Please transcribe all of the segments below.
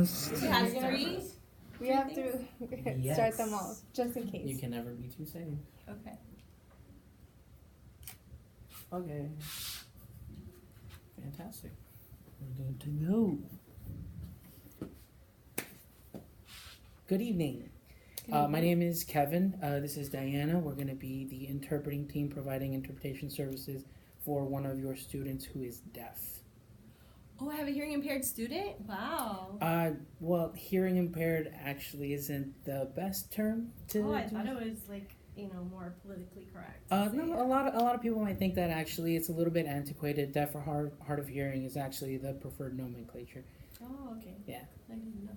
list. You have three? We have to Yes. start them all, just in case. You can never be too safe. Okay. Okay. Fantastic. We're good to go. Good evening. My name is Kevin. This is Diana. We're going to be the interpreting team providing interpretation services for one of your students who is deaf. Oh, I have a hearing impaired student? Wow. Well, hearing impaired actually isn't the best term to. Oh, I thought it was like, more politically correct. No, a lot of people might think that actually it's a little bit antiquated. Deaf or hard of hearing is actually the preferred nomenclature. Oh, okay. Yeah. I didn't know.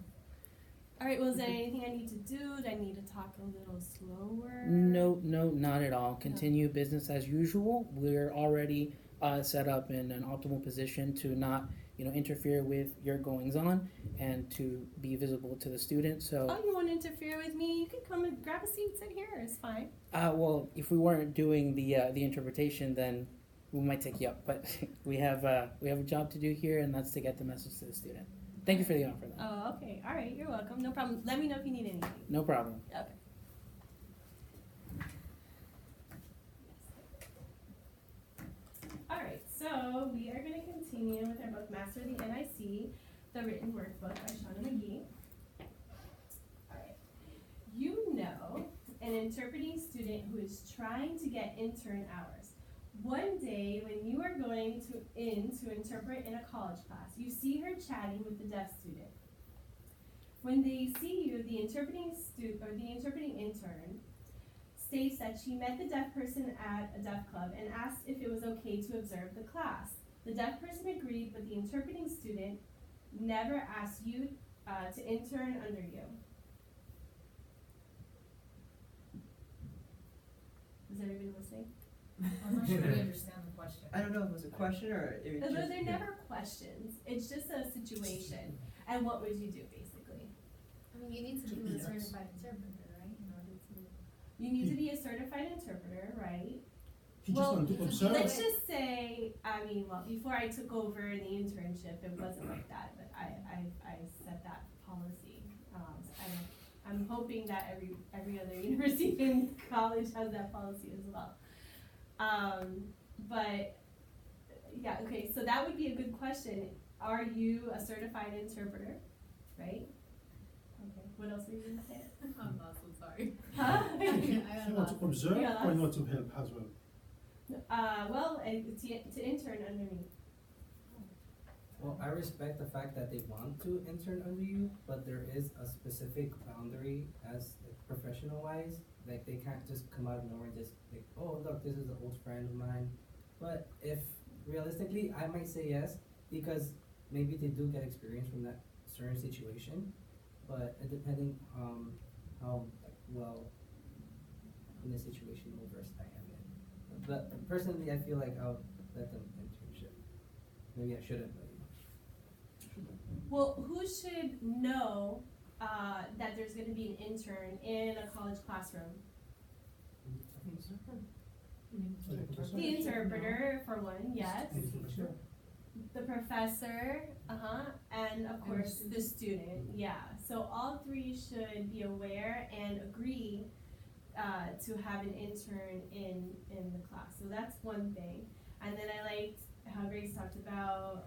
All right, well, is there anything I need to do? Do I need to talk a little slower? No, not at all. Continue business as usual. We're already set up in an optimal position to not, interfere with your goings on and to be visible to the student. So. Oh, you won't interfere with me? You can come and grab a seat, sit here. It's fine. Well, if we weren't doing the interpretation, then we might take you up. But we have a job to do here, and that's to get the message to the student. Thank you for the offer, though. Oh, okay. All right, you're welcome. No problem. Let me know if you need anything. No problem. Okay. All right, so we are going to continue with our book, Master the NIC, the written workbook by Shauna McGee. All right. You know an interpreting student who is trying to get intern hours. One day, when you are going to interpret in a college class, you see her chatting with the deaf student. When they see you, the interpreting intern states that she met the deaf person at a deaf club and asked if it was okay to observe the class. The deaf person agreed, but the interpreting student never asked you to intern under you. Is everybody listening? I'm not sure we understand the question. I don't know if it was a question or it was just. They're never questions. It's just a situation. And what would you do, basically? I mean, you need to be a certified interpreter, right, in order to. You need to be a certified interpreter, right? He just wanted to observe. Let's just say, before I took over the internship, it wasn't like that, but I set that policy. I'm hoping that every other university and college has that policy as well. But yeah, okay, so that would be a good question. Are you a certified interpreter, right? Okay, what else were you gonna say? I'm not so sorry. Huh? He wants to observe Yeah, or not to help as well? To intern under me. Well, I respect the fact that they want to intern under you, but there is a specific boundary as professional wise. Like they can't just come out of nowhere and just like, oh look, this is an old friend of mine. But if realistically, I might say yes because maybe they do get experience from that certain situation. But depending how well in the situation well versed I am in. But personally, I feel like I'll let them internship. Maybe I shouldn't, but Well, who should know that there's going to be an intern in a college classroom? The interpreter, for one, yes. The professor, and of course the student, yeah. So all three should be aware and agree to have an intern in the class. So that's one thing. And then I liked how Grace talked about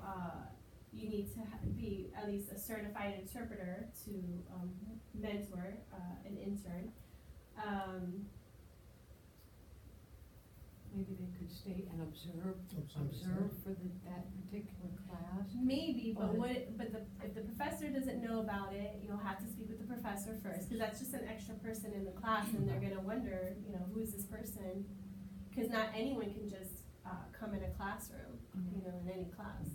you need to be at least a certified interpreter to mentor an intern. Maybe they could stay and observe for that particular class. Maybe, but if the professor doesn't know about it, you'll have to speak with the professor first, because that's just an extra person in the class, and they're gonna wonder, who is this person? Because not anyone can just come in a classroom, in any class.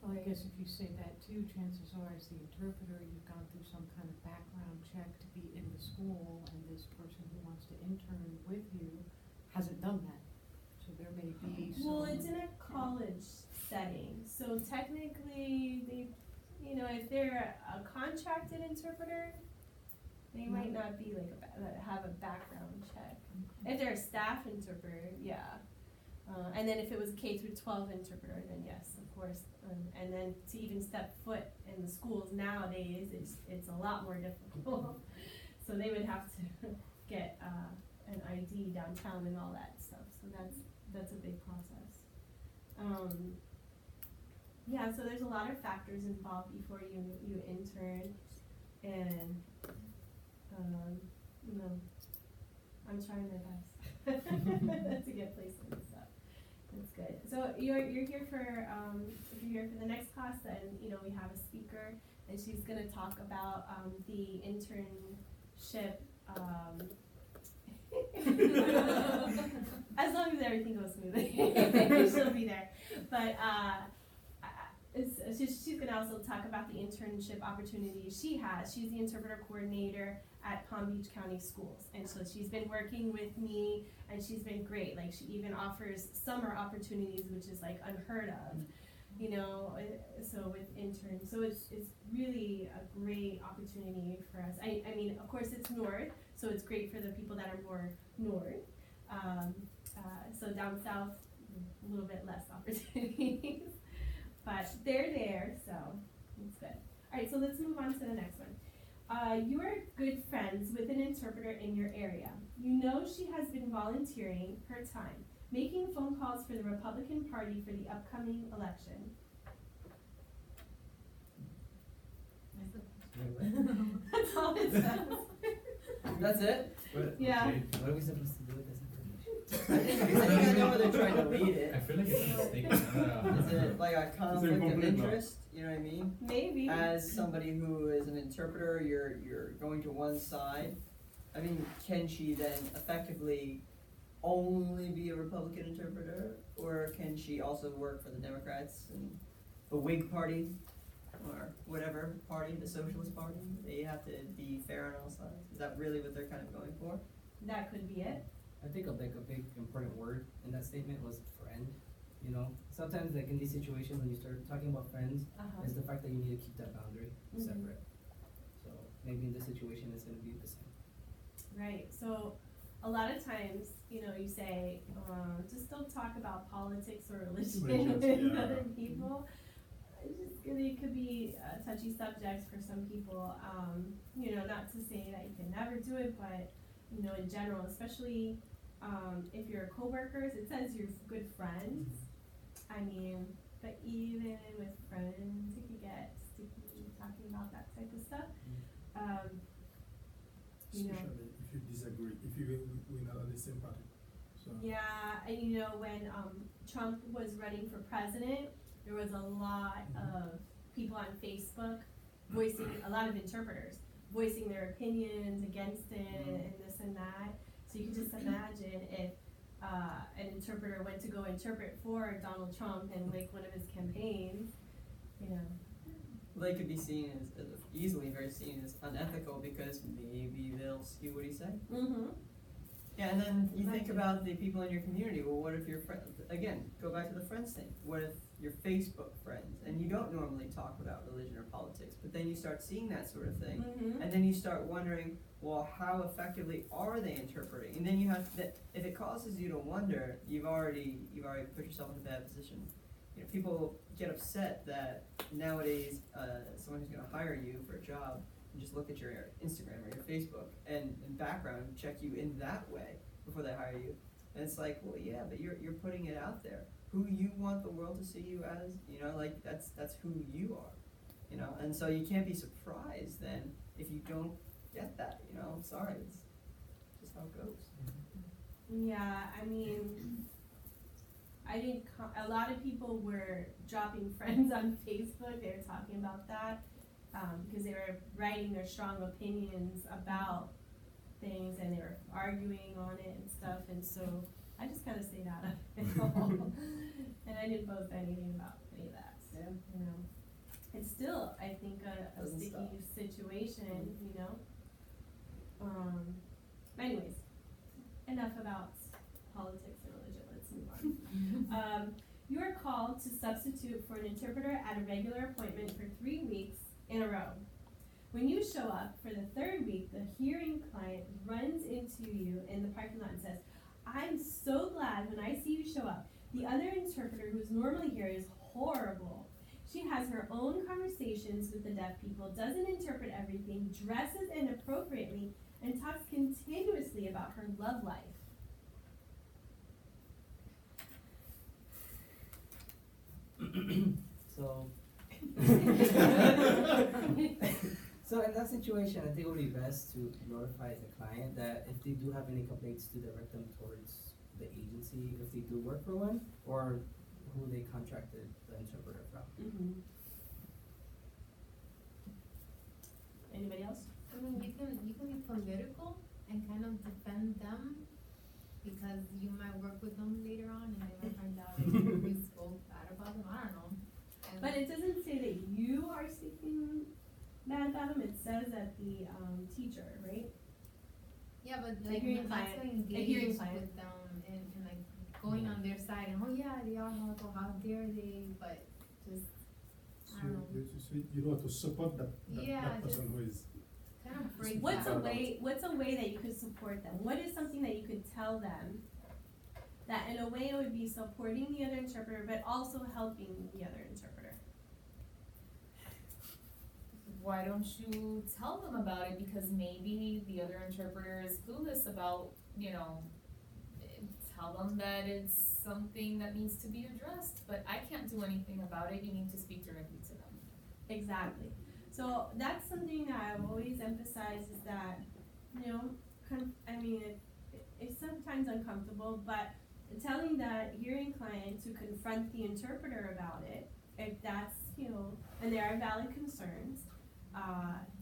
Well, I guess if you say that too, chances are as the interpreter, you've gone through some kind of background check to be in the school, and this person who wants to intern with you hasn't done that. So there may be some. Well, it's in a college setting, so technically they, if they're a contracted interpreter, they might not be like have a background check. If they're a staff interpreter, yeah. And then if it was a K through 12 interpreter, then yes, of course. And then to even step foot in the schools nowadays, it's a lot more difficult. So they would have to get an ID downtown and all that stuff. So that's a big process. Yeah, so there's a lot of factors involved before you intern, and you know, I'm trying my best to get placed and stuff. That's good. So you're here for if you're here for the next class, then you know we have a speaker, and she's gonna talk about the internship. As long as everything goes smoothly, she'll be there. But she's gonna also talk about the internship opportunities she has. She's the interpreter coordinator at Palm Beach County Schools, and so she's been working with me, and she's been great. Like she even offers summer opportunities, which is like unheard of, you know. So with interns, so it's really a great opportunity for us. I mean, of course, it's north, so it's great for the people that are more north. So down south, a little bit less opportunities, but they're there, so it's good. All right, so let's move on to the next one. You are good friends with an interpreter in your area. You know she has been volunteering her time, making phone calls for the Republican Party for the upcoming election. That's all it says. That's it? Yeah. What are we supposed to do with this information? I think I know where they're trying to lead it. I feel like it's a mistake. Is it like a conflict of incomplete now. interest? You know what I mean? Maybe. As somebody who is an interpreter, you're going to one side. I mean, can she then effectively only be a Republican interpreter, or can she also work for the Democrats and the Whig Party, or whatever party, the Socialist Party? They have to be fair on all sides. Is that really what they're kind of going for? That could be it. I think a big important word in that statement was friend. You know, sometimes like in these situations when you start talking about friends, Uh-huh. is the fact that you need to keep that boundary Mhm. separate. So maybe in this situation it's gonna be the same. Right. So a lot of times, you know, you say, just don't talk about politics or religion Religions, with yeah. other people. It's just it could be touchy subjects for some people. You know, not to say that you can never do it, but you know, in general, especially if you're coworkers, it says you're good friends. I mean, but even with friends, it could get sticky talking about that type of stuff. You know. Especially if you disagree, if we're not on the same party. So Yeah, and you know, when Trump was running for president, there was a lot of people on Facebook voicing, a lot of interpreters voicing their opinions against it and this and that. So you can just imagine if an interpreter went to go interpret for Donald Trump in like one of his campaigns, you know. Well, they could be seen as easily very seen as unethical because maybe they'll skew what he said. Mm-hmm. Yeah, and then you think Exactly. about the people in your community. Well, what if your friend, again, go back to the friends thing. What if your Facebook friends, and you don't normally talk about religion or politics, but then you start seeing that sort of thing, Mm-hmm. and then you start wondering, well, how effectively are they interpreting? And then you have that. If it causes you to wonder, you've already put yourself in a bad position. You know, people get upset that nowadays someone who's going to hire you for a job and just look at your Instagram or your Facebook and background check you in that way before they hire you. And it's like, well, yeah, but you're putting it out there. Who you want the world to see you as, you know, like that's who you are, you know. And so you can't be surprised then if you don't get that, you know. Sorry, it's just how it goes. Yeah, I mean, a lot of people were dropping friends on Facebook. They were talking about that because they were writing their strong opinions about things and they were arguing on it and stuff. And so I just kind of stayed out of it all. And I didn't post anything about any of that. Yeah. You know, it's still, I think, a Doesn't sticky stop. situation, you know. Anyways, enough about politics and religion. Let's move on. You are called to substitute for an interpreter at a regular appointment for 3 weeks in a row. When you show up for the 3rd week, the hearing client runs into you in the parking lot and says, "I'm so glad when I see you show up. The other interpreter who's normally here is horrible. She has her own conversations with the deaf people, doesn't interpret everything, dresses inappropriately, and talks continuously about her love life. So, so in that situation, I think it would be best to notify the client that if they do have any complaints, to direct them towards the agency if they do work for one, or who they contracted the interpreter from. Anybody else? I mean, you can be political and kind of defend them because you might work with them later on and they might find out that you spoke bad about them. I don't know. And But it doesn't say that you are speaking bad about them, it says that the teacher, right? yeah, but a like hearing not client. to A hearing engage client. with them and like going on their side and oh yeah, they are horrible, how dare they, but just, So I don't know, you know to support that Yeah, person who is. kind of break What's that. what's a way that you could support them? What is something that you could tell them that in a way it would be supporting the other interpreter but also helping the other interpreter? Why don't you tell them about it, because maybe the other interpreter is clueless about, tell them that it's something that needs to be addressed, but I can't do anything about it, you need to speak directly to them. Exactly. So that's something that I've always emphasized is that, it's sometimes uncomfortable, but telling that hearing client to confront the interpreter about it, if that's, and there are valid concerns,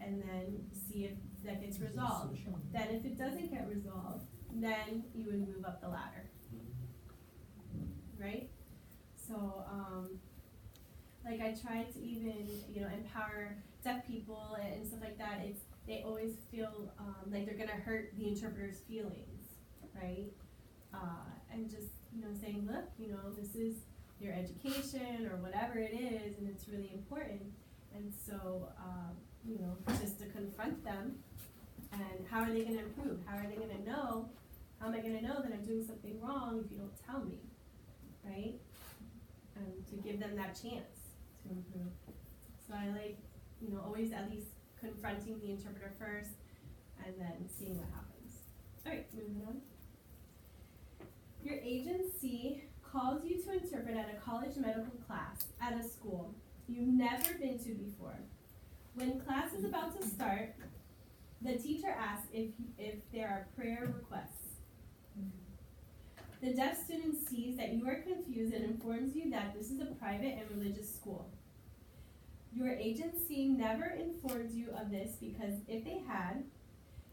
and then see if that gets resolved. Then if it doesn't get resolved, then you would move up the ladder, right? So, like I try to even, empower deaf people and stuff like that. They always feel, like they're gonna hurt the interpreter's feelings, right? And just, saying, look, this is your education or whatever it is, and it's really important. And so, just to confront them, and how are they gonna improve? How am I gonna know that I'm doing something wrong if you don't tell me, right? And to give them that chance to improve. So I like, always at least confronting the interpreter first, and then seeing what happens. Alright, moving on. Your agency calls you to interpret at a college medical class at a school you've never been to before. When class is about to start, the teacher asks if there are prayer requests. The deaf student sees that you are confused and informs you that this is a private and religious school. Your agency never informed you of this because if they had,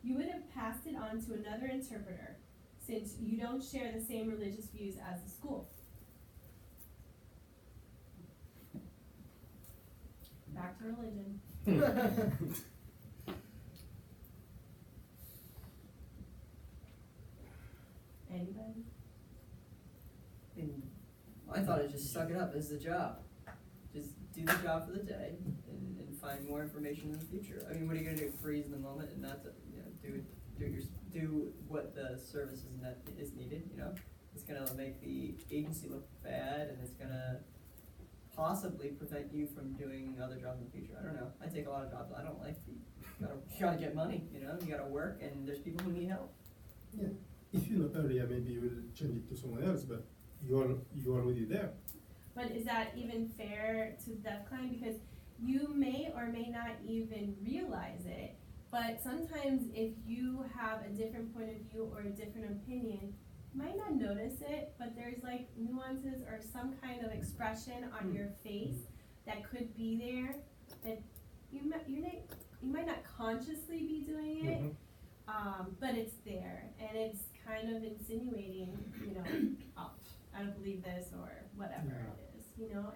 you would have passed it on to another interpreter, since you don't share the same religious views as the school. Back to religion. Anybody? And I thought I'd just suck it up. This is a job. Just do the job for the day and find more information in the future. I mean, what are you gonna do? Freeze in the moment and not to, do what the service is needed. It's gonna make the agency look bad, and it's gonna possibly prevent you from doing other jobs in the future. I don't know. I take a lot of jobs I don't like. You gotta get money. You gotta work, and there's people who need help. Yeah. If you know earlier, maybe you will change it to someone else, but you're already there. But is that even fair to the deaf client? Because you may or may not even realize it, but sometimes if you have a different point of view or a different opinion, you might not notice it, but there's like nuances or some kind of expression on your face that could be there that you might not consciously be doing it, but it's there, and it's kind of insinuating, oh, I don't believe this or whatever it is,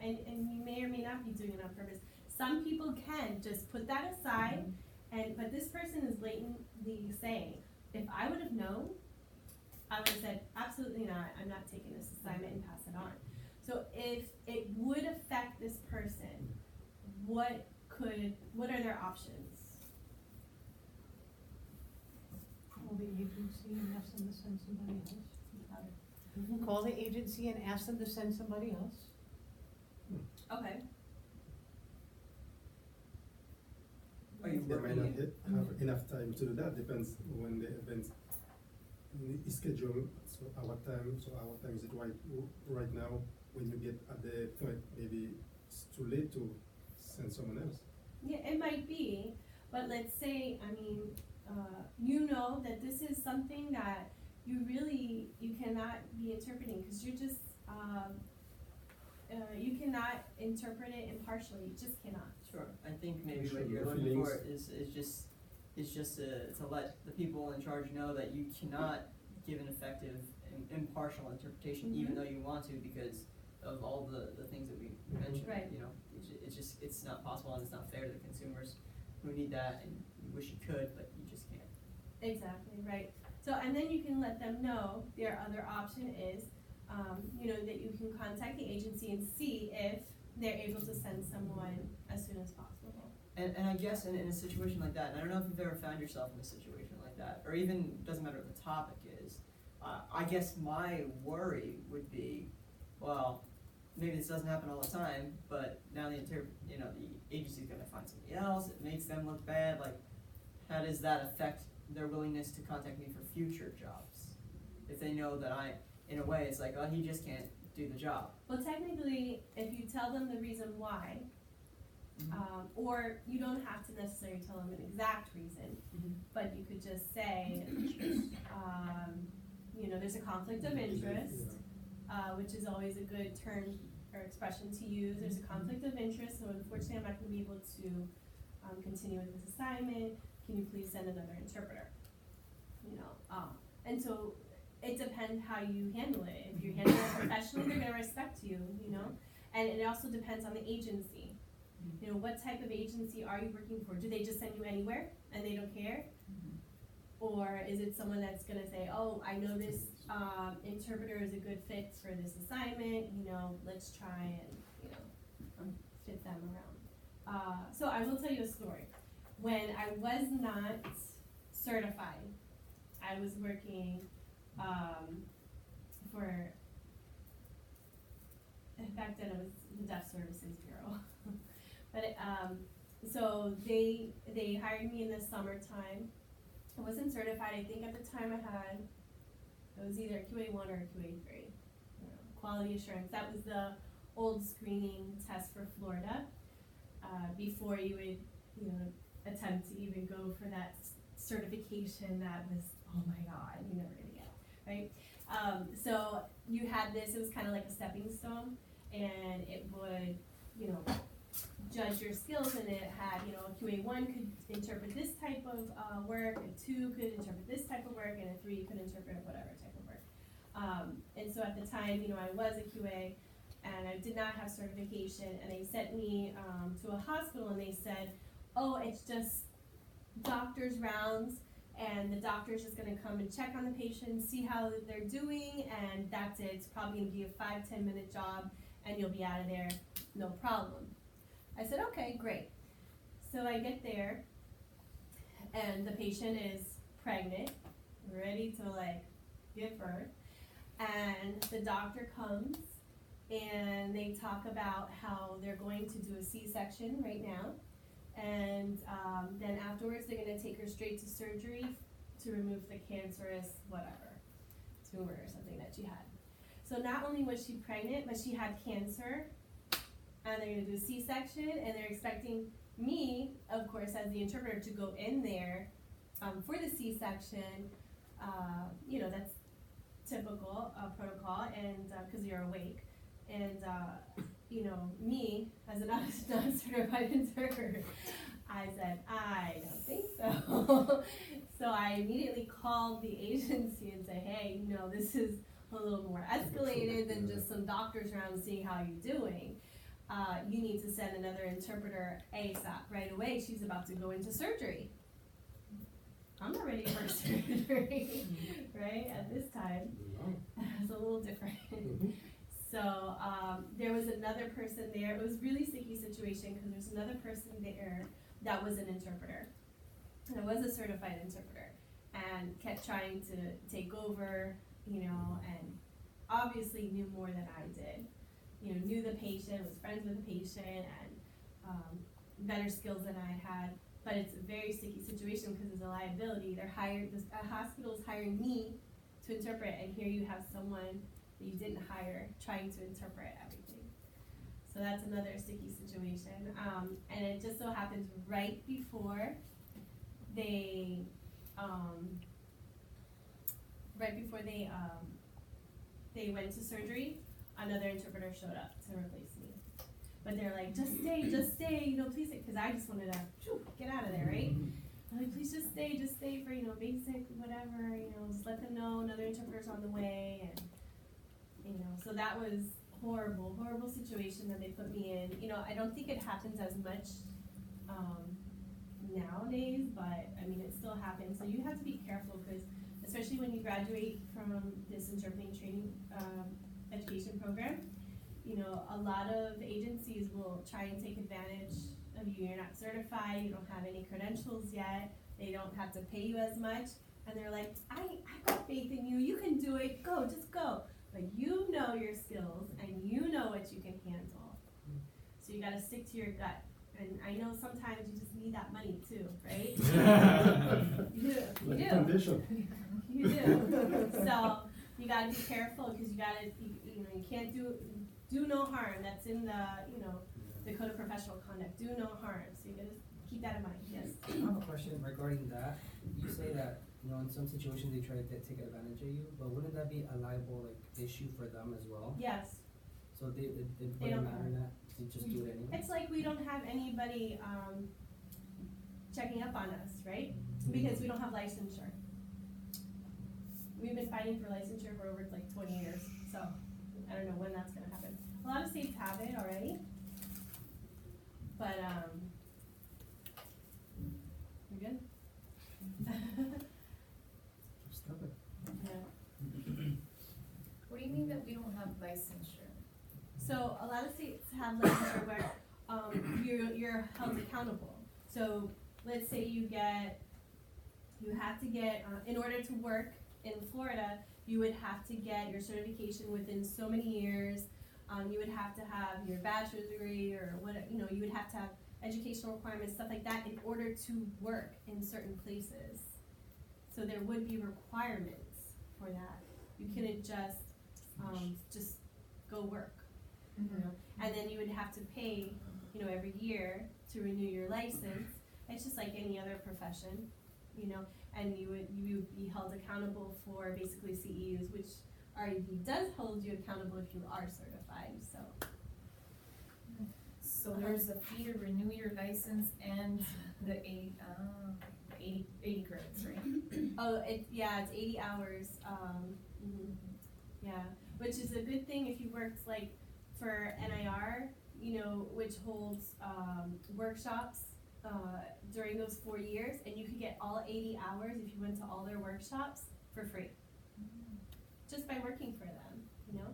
and you may or may not be doing it on purpose. Some people can just put that aside, but this person is blatantly saying, if I would have known, I would have said, absolutely not, I'm not taking this assignment and pass it on. So if it would affect this person, what are their options? Call the agency and ask them to send somebody else. call the agency and ask them to send somebody else. Okay. Are you They might working not in- have enough time to do that, depends when the event is scheduled, so our time is it right now, when you get at the point, maybe it's too late to send someone else. Yeah, it might be, but let's say, I mean, you know that this is something that you cannot be interpreting, cause you're just, you cannot interpret it impartially, you just cannot. Sure, I think maybe Sure, what you're your looking for feelings. is just to let the people in charge know that you cannot give an effective impartial interpretation, even Mhm. though you want to, because of all the things that we mentioned, Right. you know, it's not possible and it's not fair to the consumers who need that, and you wish you could, but you just can't. Exactly, right. So, and then you can let them know their other option is, you know, that you can contact the agency and see if they're able to send someone as soon as possible. And I guess in a situation like that, and I don't know if you've ever found yourself in a situation like that, or even, doesn't matter what the topic is, I guess my worry would be, well, maybe this doesn't happen all the time, but now the agency's gonna find somebody else, it makes them look bad, like, how does that affect their willingness to contact me for future jobs? If they know that in a way, it's like, oh, he just can't do the job. Well, technically, if you tell them the reason why, or you don't have to necessarily tell them an exact reason, but you could just say, you know, there's a conflict of interest, which is always a good term or expression to use. There's a conflict of interest, so unfortunately I'm not gonna be able to continue with this assignment. Can you please send another interpreter? You know, and so it depends how you handle it. If you handle it professionally, they're gonna respect you, you know? And it also depends on the agency. You know, what type of agency are you working for? Do they just send you anywhere and they don't care? Or is it someone that's gonna say, oh, I know this interpreter is a good fit for this assignment, you know, let's try and, you know, fit them around. So I will tell you a story. When I was not certified, I was working for, back then it was the Deaf Services Bureau. But so they hired me in the summertime. I wasn't certified. I think at the time it was either a QA1 or a QA3. Quality assurance. That was the old screening test for Florida. Before you would, you know, attempt to even go for that certification that was, oh my God, you're never gonna get it, right? So you had this, it was kind of like a stepping stone, and it would, you know, judge your skills, and it had, you know, a QA1 could interpret this type of work, a 2 could interpret this type of work, and a 3 could interpret whatever type of work. And so at the time, you know, I was a QA, and I did not have certification, and they sent me to a hospital, and they said, oh, it's just doctor's rounds, and the doctor's just gonna come and check on the patient, see how they're doing, and that's it. It's probably gonna be a 5-10 minute job, and you'll be out of there, no problem. I said, okay, great. So I get there, and the patient is pregnant, ready to like give birth, and the doctor comes, and they talk about how they're going to do a C-section right now, and then afterwards they're gonna take her straight to surgery to remove the cancerous whatever, tumor or something that she had. So not only was she pregnant, but she had cancer, and they're gonna do a C-section, and they're expecting me, of course, as the interpreter, to go in there for the C-section. You know, that's typical protocol, and because you're awake, and you know, me as a non-certified interpreter, I said, I don't think so. So I immediately called the agency and said, hey, you know, this is a little more escalated than just some doctors around seeing how you're doing. You need to send another interpreter ASAP, right away. She's about to go into surgery. I'm not ready for surgery, right, at this time. It's a little different. So there was another person there. It was a really sticky situation because there was another person there that was an interpreter. And I was a certified interpreter, and kept trying to take over, you know, and obviously knew more than I did. You know, knew the patient, was friends with the patient, and better skills than I had. But it's a very sticky situation because it's a liability. A hospital is hiring me to interpret, and here you have someone that you didn't hire trying to interpret everything. So that's another sticky situation. And it just so happens right before they went to surgery, another interpreter showed up to replace me. But they're like, just stay, you know, please, because I just wanted to get out of there, right? I'm like, please just stay for, you know, basic, whatever, you know, just let them know another interpreter's on the way, and, you know, so that was horrible situation that they put me in. You know, I don't think it happens as much, nowadays, but, I mean, it still happens, so you have to be careful, because especially when you graduate from this interpreting training, education program, you know, a lot of agencies will try and take advantage of you. You're not certified, you don't have any credentials yet, they don't have to pay you as much, and they're like, I got faith in you, you can do it, just go. But you know your skills, and you know what you can handle. So you gotta stick to your gut. And I know sometimes you just need that money too, right? You do. Condition. You do. So you gotta be careful, because you can't do no harm. That's in the Code of Professional Conduct. Do no harm. So you gotta keep that in mind. Yes. I have a question regarding that. You say that, you know, in some situations they try to take advantage of you, but wouldn't that be a liable issue for them as well? Yes. So it They don't wouldn't matter care. that to just do it anyway? It's like we don't have anybody checking up on us, right? Because we don't have licensure. We've been fighting for licensure for over like 20 years, so I don't know when that's gonna happen. A lot of states have it already, but you're good? Stop it. Yeah. What do you mean that we don't have licensure? So a lot of states have licensure where you're held accountable. So let's say you have to get in order to work in Florida, you would have to get your certification within so many years. You would have to have your bachelor's degree, or what, you know, you would have to have educational requirements, stuff like that, in order to work in certain places. So there would be requirements for that. You couldn't just go work. You know? And then you would have to pay, you know, every year to renew your license. It's just like any other profession, you know, and you would be held accountable for basically CEUs, which RED does hold you accountable if you are certified, so. So there's a fee to renew your license and the 80 credits, right? Oh, it's 80 hours, yeah, which is a good thing if you worked like for NIR, you know, which holds, workshops, during those 4 years, and you could get all 80 hours if you went to all their workshops for free. Just by working for them, you know?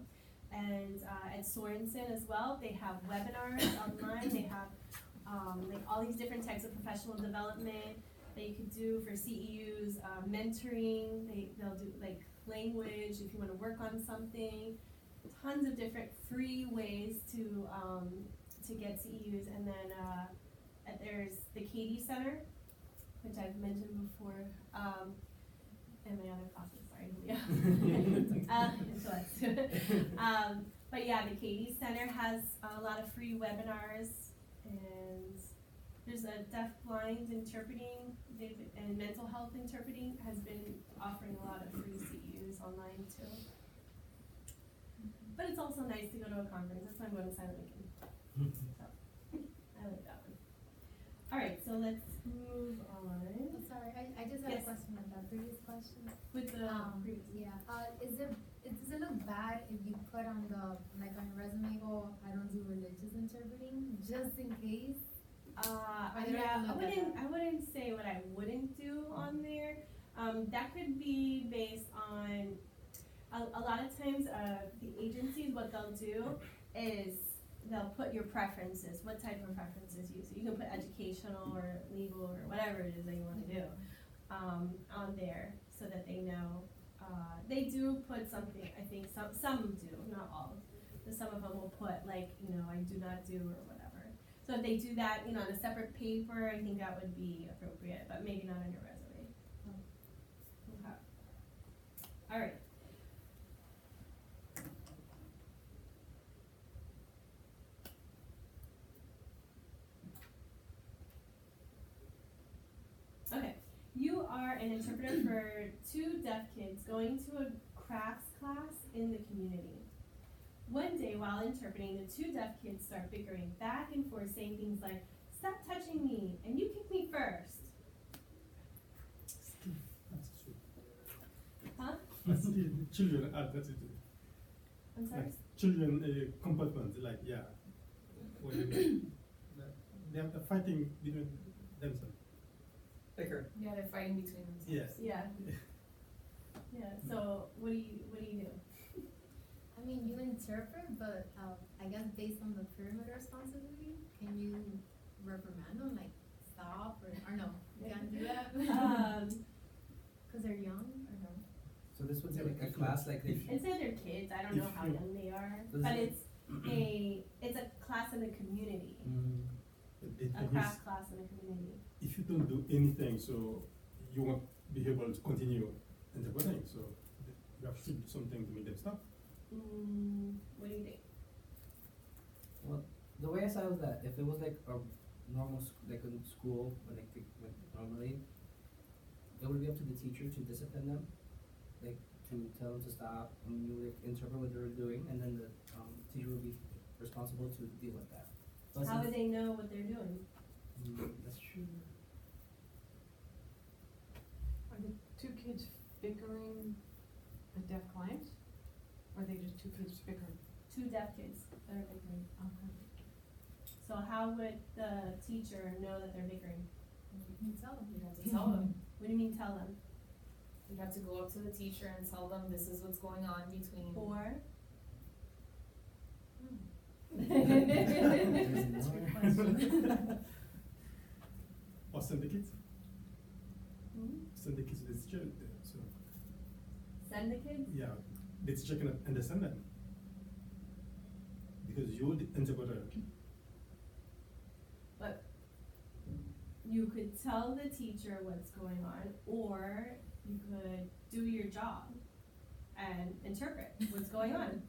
And, at Sorensen as well, they have webinars online, they have, like all these different types of professional development that you could do for CEUs, mentoring, they'll do like language if you wanna work on something, tons of different free ways to get CEUs, and then, there's the Katie Center, which I've mentioned before, and my other classes, sorry, Julia. But yeah, the Katie Center has a lot of free webinars, and there's a deaf-blind interpreting, and mental health interpreting has been offering a lot of free CEUs online too. But it's also nice to go to a conference, that's why I'm going to Silent Lincoln. So, I like that one. Alright, so let's move on. I'm sorry, I just had Yes. a question on that previous question. With the previous. Yeah, does it look bad if you put on like on your resume, oh, I don't do religious interpreting, just in case? I don't Yeah, look at that. I wouldn't say what I wouldn't do on there. That could be based on, a lot of times, the agencies, what they'll do is they'll put your preferences, what type of preferences you, so you can put educational or legal or whatever it is that you wanna do, on there, so that they know, they do put something, I think some do, not all, but some of them will put like, you know, I do not do or whatever. So if they do that, you know, on a separate paper, I think that would be appropriate, but maybe not on your resume. Okay. All right. Okay, you are an interpreter for 2 deaf kids going to a crafts class in the community. One day while interpreting, the 2 deaf kids start bickering back and forth, saying things like, "Stop touching me," and "You kick me first." That's true. Huh? That's the children attitude. I'm sorry? Like children comportment, like yeah, when they are fighting between themselves. Bicker. Yeah, they're fighting between themselves. Yes. Yeah. Yeah, so what do you do? I mean, you interpret, but I guess based on the pyramid responsibility, can you reprimand them, like stop or no? You can't do that? Cause they're young or no? So this would be like a class like they It's either kids, I don't know how young they are, but it's a class in the community, But the a thing is, craft class in the community. if you don't do anything, so you won't be able to continue interpreting. So you have to do something to make them stop. What do you think? Well, the way I saw it was that if it was like a normal, like a school, like normally, it would be up to the teacher to discipline them, like to tell them to stop, and you would like, interpret what they were doing, and then the teacher would be responsible to deal with that. But How since- would they know what they're doing? That's true. Are the 2 kids bickering the deaf clients? Or are they just 2 kids bickering? 2 deaf kids that are bickering. Okay. So how would the teacher know that they're bickering? You can tell them. You have to tell them. What do you mean tell them? You have to go up to the teacher and tell them this is what's going on between. Or? That's a good question. Or send the kids. Hmm? Send the kids to the teacher. So Send the kids? yeah, the teacher cannot understand them because you're the interpreter. But you could tell the teacher what's going on, or you could do your job and interpret what's going on.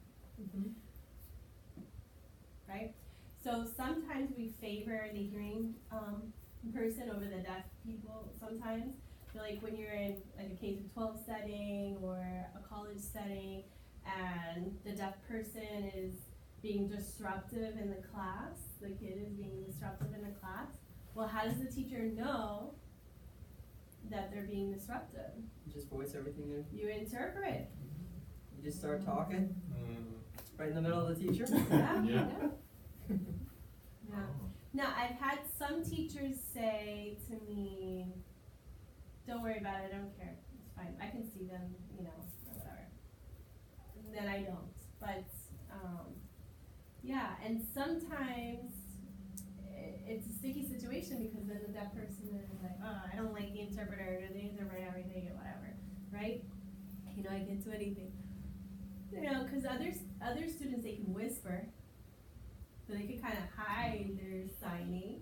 Right? So sometimes we favor the hearing person over the deaf people sometimes. So like when you're in like a K-12 setting or a college setting and the deaf person is being disruptive in the class, the kid is being disruptive in the class, well, how does the teacher know that they're being disruptive? You just voice everything in. You interpret. You just start talking right in the middle of the teacher. Yeah. Yeah. Yeah. Now, I've had some teachers say to me, "Don't worry about it, I don't care, it's fine, I can see them, you know, or whatever." And then I don't, but, yeah, and sometimes it's a sticky situation because then the deaf person is like, "Oh, I don't like the interpreter, or they interpret everything or whatever," right? You know, I can't do anything. You know, cause other students, they can whisper. So they can kind of hide their signing,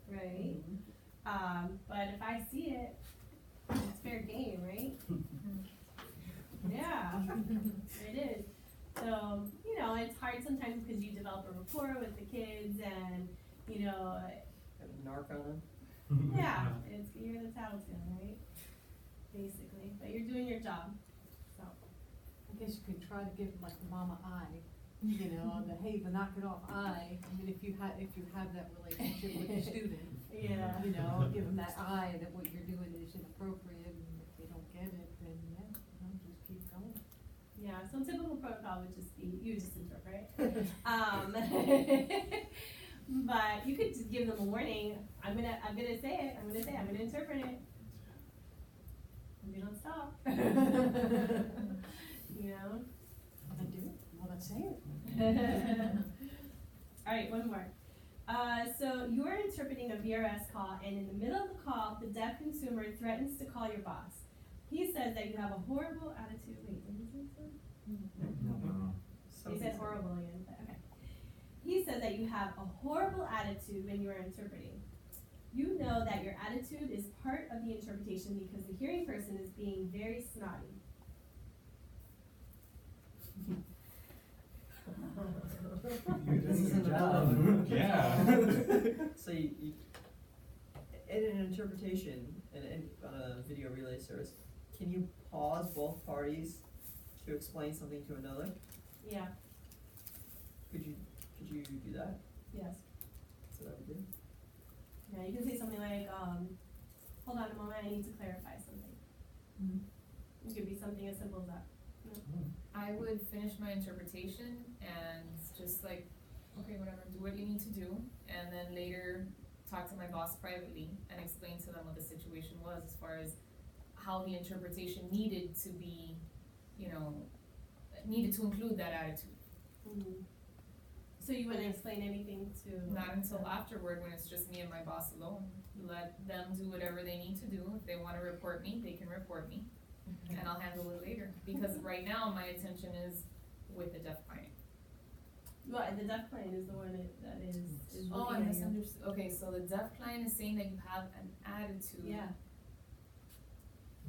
right? But if I see it, it's fair game, right? Yeah, it is. So, you know, it's hard sometimes because you develop a rapport with the kids and, you know, Narc on them. yeah, you're the talisman, right? Basically, but you're doing your job, so. I guess you could try to give like the mama eye, you know, the knock it off eye. I mean, if you have that relationship with the student, Yeah. you know, give them that eye that what you're doing is inappropriate, and if they don't get it, then yeah, you know, just keep going. Yeah, some typical protocol would just be, you just interpret. But you could just give them a warning, I'm gonna say it, I'm gonna interpret it. If you don't stop. You know? Then do it. Well, let's say it. Alright, one more. So you're interpreting a VRS call, and in the middle of the call, the deaf consumer threatens to call your boss. He says that you have a horrible attitude. Wait, did he say so? He said horrible again, but okay. He says that you have a horrible attitude when you are interpreting. You know that your attitude is part of the interpretation because the hearing person is being very snotty. This isn't a job. Yeah. So you in an interpretation on a video relay service, can you pause both parties to explain something to another? Yeah, Could you do that? yes. That's what I would do. Yeah, you can say something like, hold on a moment, I need to clarify something. It could be something as simple as that. I would finish my interpretation and just like, okay, whatever, do what you need to do, and then later talk to my boss privately and explain to them what the situation was as far as how the interpretation needed to be, needed to include that attitude. So you wouldn't explain anything to? Not until afterward, when it's just me and my boss alone. Let them do whatever they need to do. If they wanna report me, they can report me, and I'll handle it later. Because right now, my attention is with the deaf client. Well, the deaf client is the one that is Oh, looking I at you. misunderstood. Okay, so the deaf client is saying that you have an attitude. Yeah,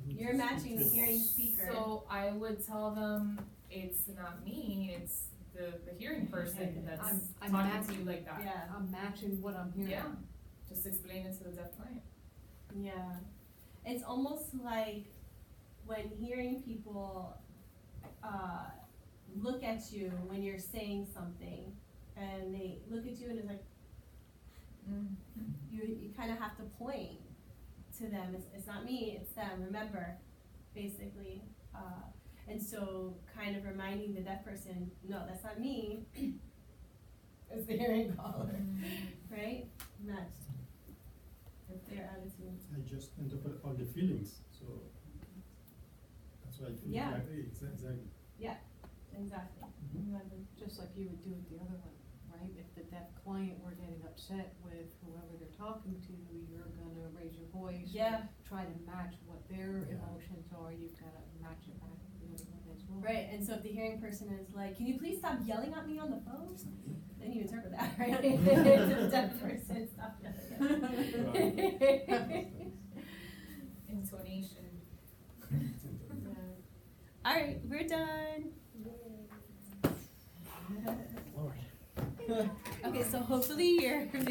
you're matching the hearing speaker. So I would tell them, it's not me, it's the hearing person that's I'm talking to matching- you like that. Yeah, I'm matching what I'm hearing. Yeah, just explain it to the deaf client. yeah. It's almost like when hearing people, look at you when you're saying something, and they look at you and it's like, you kind of have to point to them. It's not me, it's them. Remember, basically, and so kind of reminding the deaf person, no, that's not me. It's the hearing caller, right? Matched with their attitude. I just interpret all the feelings, so that's why I think Yeah. exactly. Exactly. Just like you would do it the other way, right? If the deaf client were getting upset with whoever they're talking to, you're gonna raise your voice. or Yeah. Try to match what their Yeah. emotions are, you've gotta match it back to the other one as well. Right, and so if the hearing person is like, can you please stop yelling at me on the phone? Then you interpret that, right? The deaf person, stop yelling at me. Intonation. All right, we're done. Lord. Okay, so hopefully you're